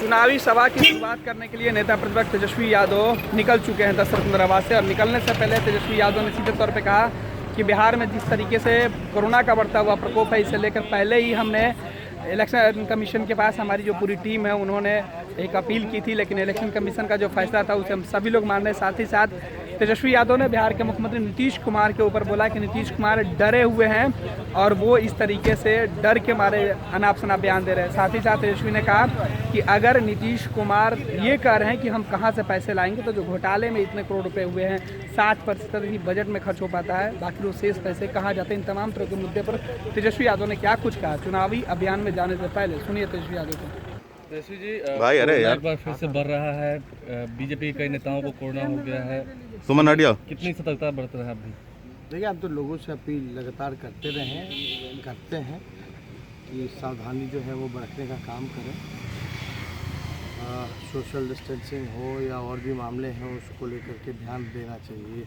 चुनावी सभा की शुरुआत करने के लिए नेता प्रतिपक्ष तेजस्वी यादव निकल चुके हैं दशरथ नगरवा से। और निकलने से पहले तेजस्वी यादव ने सीधे तौर पे कहा कि बिहार में जिस तरीके से कोरोना का बढ़ता हुआ प्रकोप है, इसे लेकर पहले ही हमने इलेक्शन कमीशन के पास हमारी जो पूरी टीम है उन्होंने एक अपील की थी, लेकिन इलेक्शन कमीशन का जो फैसला था उसे हम सभी लोग मान रहे हैं। साथ ही साथ तेजस्वी यादव ने बिहार के मुख्यमंत्री नीतीश कुमार के ऊपर बोला कि नीतीश कुमार डरे हुए हैं और वो इस तरीके से डर के मारे अनाप शनाप बयान दे रहे हैं। साथ ही साथ तेजस्वी ने कहा कि अगर नीतीश कुमार ये कह रहे हैं कि हम कहाँ से पैसे लाएंगे, तो जो घोटाले में इतने करोड़ रुपए हुए हैं 60% ही बजट में खर्च हो पाता है, बाकी वो शेष पैसे कहाँ जाते हैं। इन तमाम तरह के मुद्दे पर तेजस्वी यादव ने क्या कुछ कहा चुनावी अभियान में जाने से पहले, सुनिए तेजस्वी यादव को। तेजस्वी जी, भाई अरे यार, एक बार फिर से बढ़ रहा है। बीजेपी के कई नेताओं को कोरोना हो गया है। सुमन हटिया, कितनी सतर्कता बरत रहे हैं आप भी? देखिए, हम तो लोगों से अपील लगातार करते हैं कि सावधानी जो है वो बरतने का काम करें। सोशल डिस्टेंसिंग हो या और भी मामले हैं, उसको लेकर के ध्यान देना चाहिए।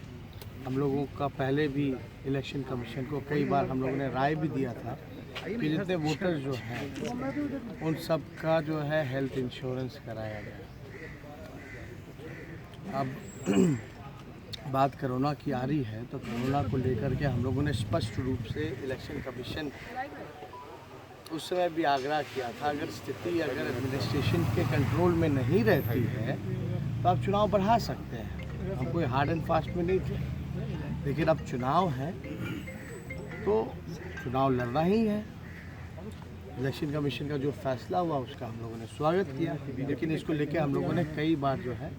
हम लोगों का पहले भी इलेक्शन कमीशन को कई बार हम लोगों ने राय भी दिया था कि जितने वोटर जो हैं उन सब का जो है हेल्थ इंश्योरेंस कराया गया। अब बात कोरोना की आ रही है, तो कोरोना को लेकर के हम लोगों ने स्पष्ट रूप से इलेक्शन कमीशन उस समय भी आग्रह किया था, अगर स्थिति अगर एडमिनिस्ट्रेशन के कंट्रोल में नहीं रहती है तो आप चुनाव बढ़ा सकते हैं। हम कोई हार्ड एंड फास्ट में नहीं थे, लेकिन अब चुनाव है तो चुनाव लड़ना ही है। इलेक्शन कमीशन का जो फैसला हुआ उसका हम लोगों ने स्वागत किया, लेकिन इसको लेके हम लोगों ने कई बार जो है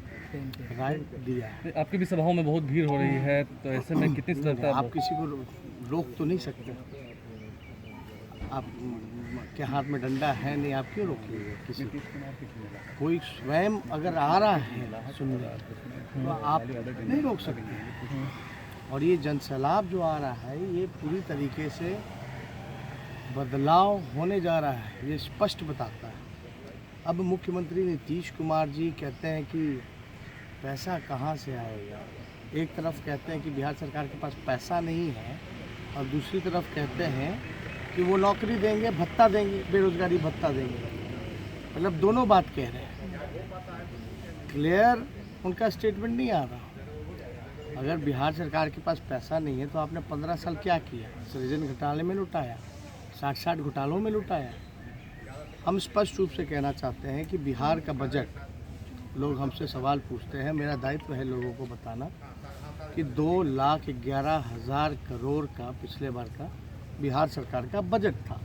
राय दिया है। आपकी भी सभाओं में बहुत भीड़ हो रही है, तो ऐसे में कितनी सतर्कता? आप किसी को रोक तो नहीं सकते। आप के हाथ में डंडा है नहीं, आप क्यों रोकिएगा किसी को? कोई स्वयं अगर आ रहा है सुनने तो आप नहीं रोक सकते। और ये जनसैलाब जो आ रहा है, ये पूरी तरीके से बदलाव होने जा रहा है, ये स्पष्ट बताता है। अब मुख्यमंत्री नीतीश कुमार जी कहते हैं कि पैसा कहाँ से आएगा। एक तरफ कहते हैं कि बिहार सरकार के पास पैसा नहीं है, और दूसरी तरफ कहते हैं कि वो नौकरी देंगे, भत्ता देंगे, बेरोजगारी भत्ता देंगे। मतलब दोनों बात कह रहे हैं, क्लियर उनका स्टेटमेंट नहीं आ रहा। अगर बिहार सरकार के पास पैसा नहीं है तो आपने 15 साल क्या किया? सृजन घोटाले में लुटाया, 60 घोटालों में लुटाया। हम स्पष्ट रूप से कहना चाहते हैं कि बिहार का बजट, लोग हमसे सवाल पूछते हैं, मेरा दायित्व है लोगों को बताना कि 2,11,000 करोड़ का पिछले बार का बिहार सरकार का बजट था।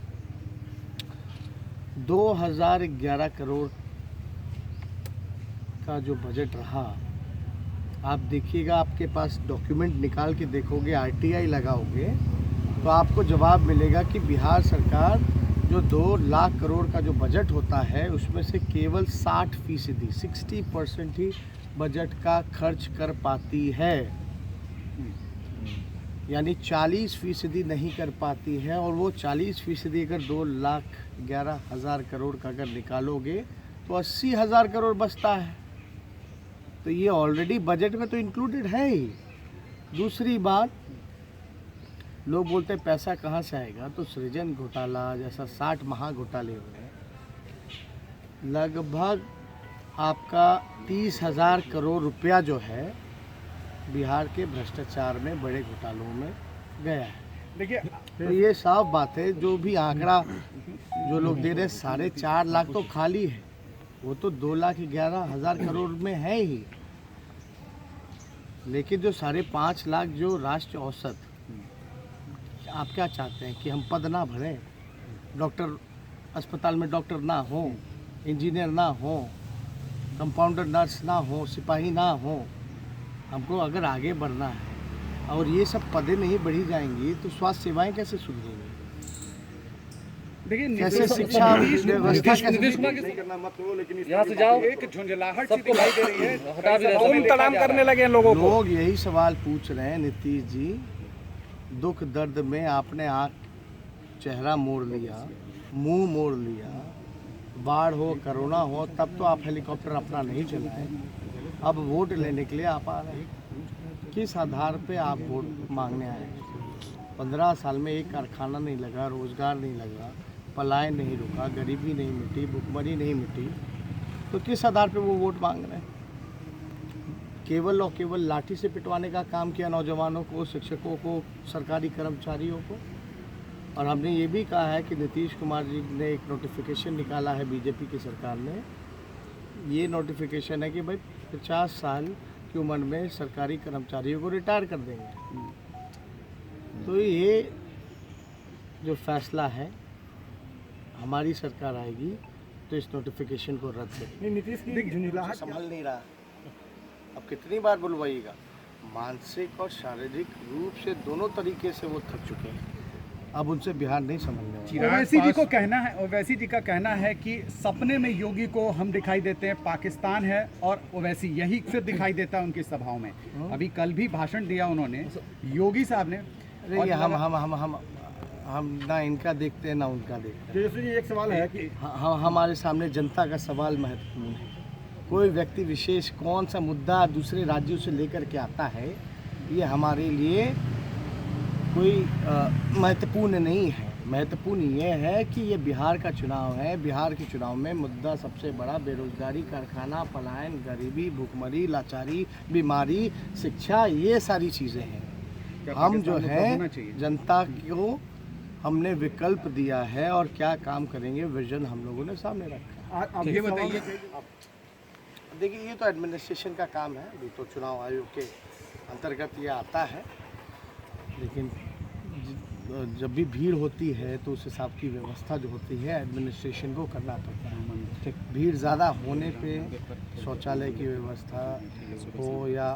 2011 करोड़ का जो बजट रहा, आप देखिएगा, आपके पास डॉक्यूमेंट निकाल के देखोगे, आरटीआई लगाओगे तो आपको जवाब मिलेगा कि बिहार सरकार जो 2 लाख करोड़ का जो बजट होता है उसमें से केवल 60% 60% ही बजट का खर्च कर पाती है, यानी 40% नहीं कर पाती है। और वो 40% अगर 2,11,000 करोड़ का अगर निकालोगे तो 80,000 करोड़ बचता है। तो ये ऑलरेडी बजट में तो इंक्लूडेड है ही। दूसरी बात, लोग बोलते हैं पैसा कहाँ से आएगा, तो सृजन घोटाला जैसा 60 महा घोटाले हुए, लगभग आपका 30,000 करोड़ रुपया जो है बिहार के भ्रष्टाचार में, बड़े घोटालों में गया है। देखिए, तो ये साफ बात है, जो भी आंकड़ा जो लोग दे रहे हैं 4.5 लाख तो खाली है, वो तो 2,11,000 करोड़ में है ही। लेकिन जो 5.5 लाख जो राष्ट्रीय औसत, आप क्या चाहते हैं कि हम पद ना भरें? डॉक्टर अस्पताल में डॉक्टर ना हो, इंजीनियर ना हो, कंपाउंडर नर्स ना हो, सिपाही ना हो। हमको अगर आगे बढ़ना है और ये सब पदें नहीं बढ़ी जाएंगी तो स्वास्थ्य सेवाएं कैसे सुधरेंगी? देखिए, कैसे शिक्षा व्यवस्था यहाँ से जाओ, एक झुंझलाहट सबको दिखाई दे रही है, हटा भी रहे हैं। तलाम करने लगे हैं लोगों को। लोग यही सवाल पूछ रहे हैं, नीतीश जी, दुख दर्द में आपने आँख चेहरा मोड़ लिया, मुंह मोड़ लिया, बाढ़ हो, कोरोना हो, तब तो आप हेलीकॉप्टर अपना नहीं चलाएं। अब वोट लेने के लिए आप आ रहे हैं। किस आधार पे आप वोट मांगने आए हैं? 15 साल में एक कारखाना नहीं लगा, रोजगार नहीं लगा, पलायन नहीं रुका, गरीबी नहीं मिटी, भुखमरी नहीं मिटी। तो किस आधार पे वो वोट मांग रहे हैं? केवल और केवल लाठी से पिटवाने का काम किया नौजवानों को, शिक्षकों को, सरकारी कर्मचारियों को। और हमने ये भी कहा है कि नीतीश कुमार जी ने एक नोटिफिकेशन निकाला है बीजेपी की सरकार ने। ये नोटिफिकेशन है कि भाई 50 साल की उम्र में सरकारी कर्मचारियों को रिटायर कर देंगे। तो ये जो फैसला है, हमारी सरकार आएगी तो इस नोटिफिकेशन को रद्द करेगी। नीतीश की झुंझुलाहट संभल नहीं रहा, अब कितनी बार बुलवाइएगा? मानसिक और शारीरिक रूप से दोनों तरीके से वो थक चुके हैं, अब उनसे बिहार नहीं संभलने वाला। ओवैसी जी को कहना है, ओवैसी जी का कहना है कि सपने में योगी को हम दिखाई देते हैं, पाकिस्तान है और ओवैसी यही फिर दिखाई देता है उनकी सभाओं में। अभी कल भी भाषण दिया उन्होंने, योगी साहब ने। अरे ये हम ना इनका देखते हैं ना उनका देखते हैं। तेजस्वी जी, एक सवाल है कि हमारे सामने जनता का सवाल महत्वपूर्ण है। कोई व्यक्ति विशेष कौन सा मुद्दा दूसरे राज्यों से लेकर के आता है, ये हमारे लिए कोई महत्वपूर्ण नहीं है। महत्वपूर्ण ये है कि ये बिहार का चुनाव है। बिहार के चुनाव में मुद्दा सबसे बड़ा बेरोजगारी, कारखाना, पलायन, गरीबी, भूखमरी, लाचारी, बीमारी, शिक्षा, ये सारी चीज़ें हैं। हम जो है जनता को हमने विकल्प दिया है और क्या काम करेंगे, विजन हम लोगों ने सामने रखा है। आप ये बताइए। देखिए, ये तो एडमिनिस्ट्रेशन का काम है, अभी तो चुनाव आयोग के अंतर्गत ये आता है। लेकिन जब भी भीड़ होती है तो उस हिसाब की व्यवस्था जो होती है एडमिनिस्ट्रेशन को करना पड़ता है। भीड़ ज़्यादा होने पे शौचालय की व्यवस्था हो या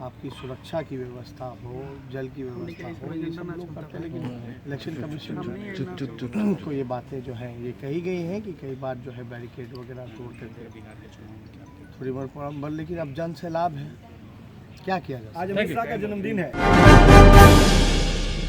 आपकी सुरक्षा की व्यवस्था हो, जल की व्यवस्था हो, ये सब लोग करते हैं। लेकिन इलेक्शन कमीशन को ये बातें जो हैं ये कही गई हैं कि कई बार जो है बैरिकेड वगैरह तोड़ करके थोड़ी बहुत, लेकिन अब जन से लाभ है, क्या किया जाए। आज अमित शाह का जन्मदिन है।